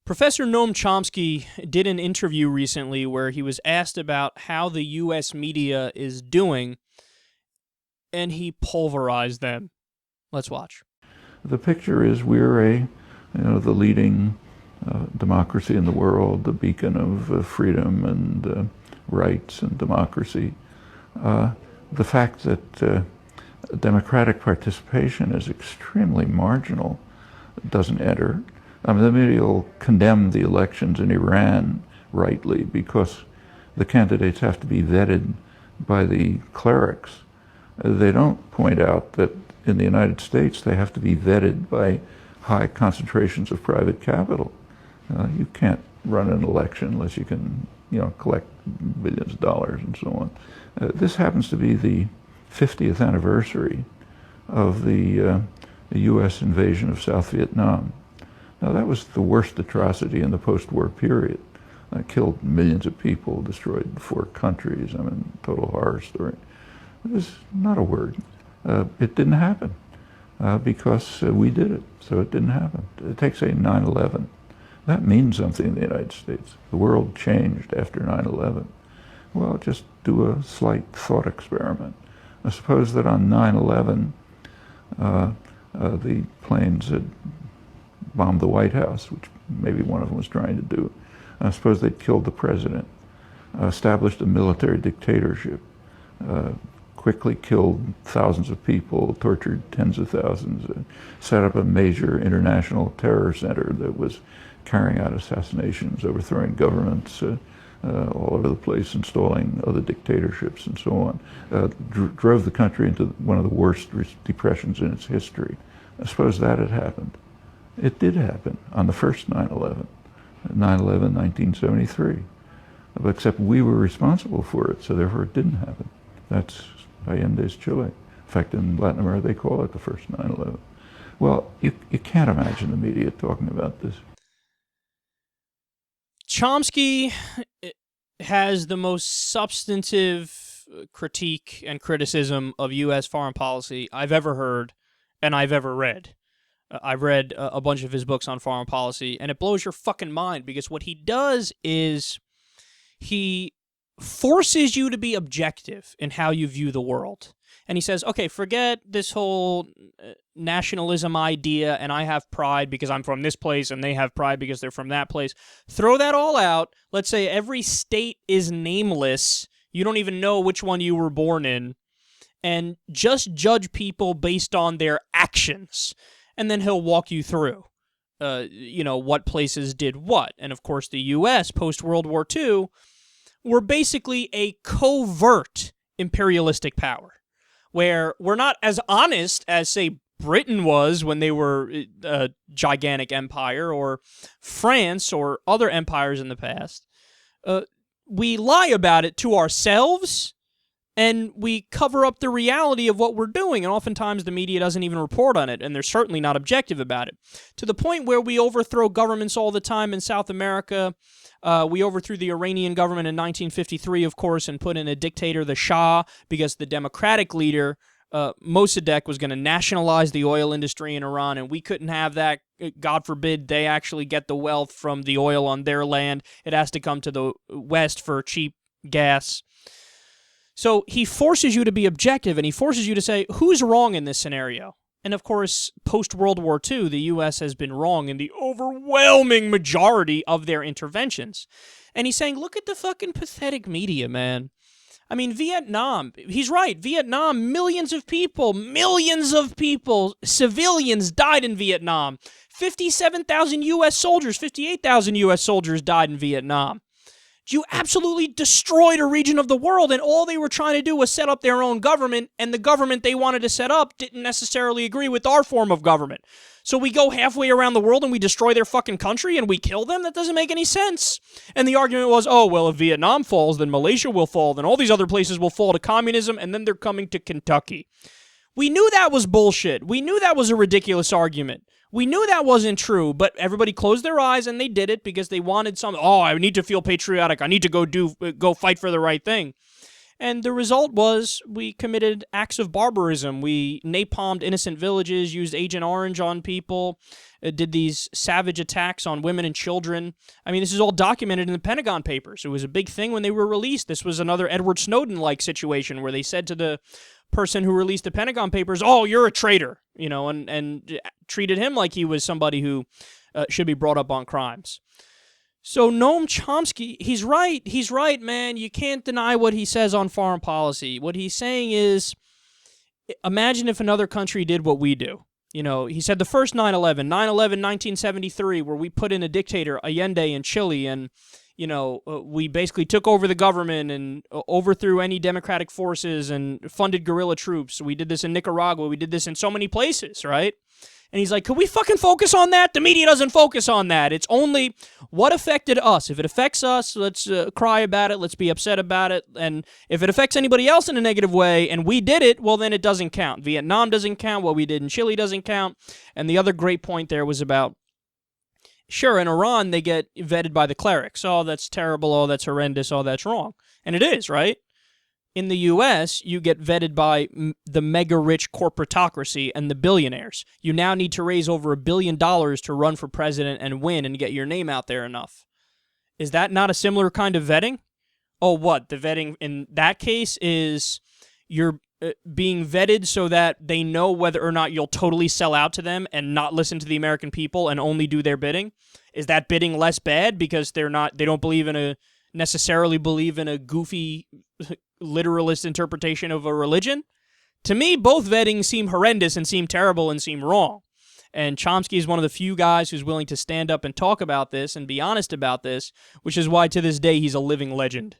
Professor Noam Chomsky did an interview recently where he was asked about how the U.S. media is doing, and he pulverized them. Let's watch. The picture is we're the leading democracy in the world, the beacon of freedom and rights and democracy. The fact that democratic participation is extremely marginal doesn't enter. I mean, the media will condemn the elections in Iran rightly because the candidates have to be vetted by the clerics. They don't point out that in the United States they have to be vetted by high concentrations of private capital. You can't run an election unless you can, collect billions of dollars and so on. This happens to be the 50th anniversary of the U.S. invasion of South Vietnam. Now, that was the worst atrocity in the post-war period. Killed millions of people, destroyed 4 countries. I mean, total horror story. There's not a word. It didn't happen because we did it, so it didn't happen. Take, say, 9/11. That means something in the United States. The world changed after 9/11. Well, just do a slight thought experiment. I suppose that on 9/11, the planes had bombed the White House, which maybe one of them was trying to do. I suppose they'd killed the president, established a military dictatorship, quickly killed thousands of people, tortured tens of thousands, set up a major international terror center that was carrying out assassinations, overthrowing governments all over the place, installing other dictatorships and so on, drove the country into one of the worst depressions in its history. I suppose that had happened. It did happen on the first 9/11, 1973. Except we were responsible for it, so therefore it didn't happen. That's Allende's Chile. In fact, in Latin America, they call it the first 9/11. Well, you can't imagine the media talking about this. Chomsky has the most substantive critique and criticism of U.S. foreign policy I've ever heard and I've ever read. I've read a bunch of his books on foreign policy, and it blows your fucking mind because what he does is he forces you to be objective in how you view the world. And he says, okay, forget this whole nationalism idea, and I have pride because I'm from this place, and they have pride because they're from that place. Throw that all out. Let's say every state is nameless. You don't even know which one you were born in. And just judge people based on their actions. And then he'll walk you through, what places did what. And, of course, the U.S. post-World War II were basically a covert imperialistic power, where we're not as honest as, say, Britain was when they were a gigantic empire, or France or other empires in the past. We lie about it to ourselves, and we cover up the reality of what we're doing, and oftentimes the media doesn't even report on it, and they're certainly not objective about it. To the point where we overthrow governments all the time in South America. We overthrew the Iranian government in 1953, of course, and put in a dictator, the Shah, because the democratic leader, Mossadegh, was going to nationalize the oil industry in Iran, and we couldn't have that. God forbid they actually get the wealth from the oil on their land. It has to come to the West for cheap gas. So he forces you to be objective, and he forces you to say, who's wrong in this scenario? And of course, post-World War II, the U.S. has been wrong in the overwhelming majority of their interventions. And he's saying, look at the fucking pathetic media, man. I mean, Vietnam, he's right, Vietnam, millions of people, civilians died in Vietnam. 57,000 U.S. soldiers, 58,000 U.S. soldiers died in Vietnam. You absolutely destroyed a region of the world, and all they were trying to do was set up their own government, and the government they wanted to set up didn't necessarily agree with our form of government. So we go halfway around the world and we destroy their fucking country and we kill them? That doesn't make any sense. And the argument was, oh, well, if Vietnam falls, then Malaysia will fall, then all these other places will fall to communism, and then they're coming to Kentucky. We knew that was bullshit. We knew that was a ridiculous argument. We knew that wasn't true, but everybody closed their eyes and they did it because they wanted I need to feel patriotic. I need to go fight for the right thing. And the result was we committed acts of barbarism. We napalmed innocent villages, used Agent Orange on people, did these savage attacks on women and children. I mean, this is all documented in the Pentagon Papers. It was a big thing when they were released. This was another Edward Snowden-like situation where they said to the person who released the Pentagon Papers, "Oh, you're a traitor," and treated him like he was somebody who should be brought up on crimes. So Noam Chomsky, he's right, man. You can't deny what he says on foreign policy. What he's saying is, imagine if another country did what we do. He said the first 9/11, 1973, where we put in a dictator, Allende, in Chile, and, we basically took over the government and overthrew any democratic forces and funded guerrilla troops. We did this in Nicaragua. We did this in so many places, right? And he's like, could we fucking focus on that? The media doesn't focus on that. It's only what affected us. If it affects us, let's cry about it. Let's be upset about it. And if it affects anybody else in a negative way and we did it, well, then it doesn't count. Vietnam doesn't count. What we did in Chile doesn't count. And the other great point there was about, sure, in Iran, they get vetted by the clerics. Oh, that's terrible. Oh, that's horrendous. Oh, that's wrong. And it is, right? In the U.S., you get vetted by the mega-rich corporatocracy and the billionaires. You now need to raise over $1 billion to run for president and win and get your name out there enough. Is that not a similar kind of vetting? Oh, what? The vetting in that case is you're being vetted so that they know whether or not you'll totally sell out to them and not listen to the American people and only do their bidding? Is that bidding less bad because they don't necessarily believe in a goofy literalist interpretation of a religion? To me, both vettings seem horrendous and seem terrible and seem wrong. And Chomsky is one of the few guys who's willing to stand up and talk about this and be honest about this, which is why to this day he's a living legend.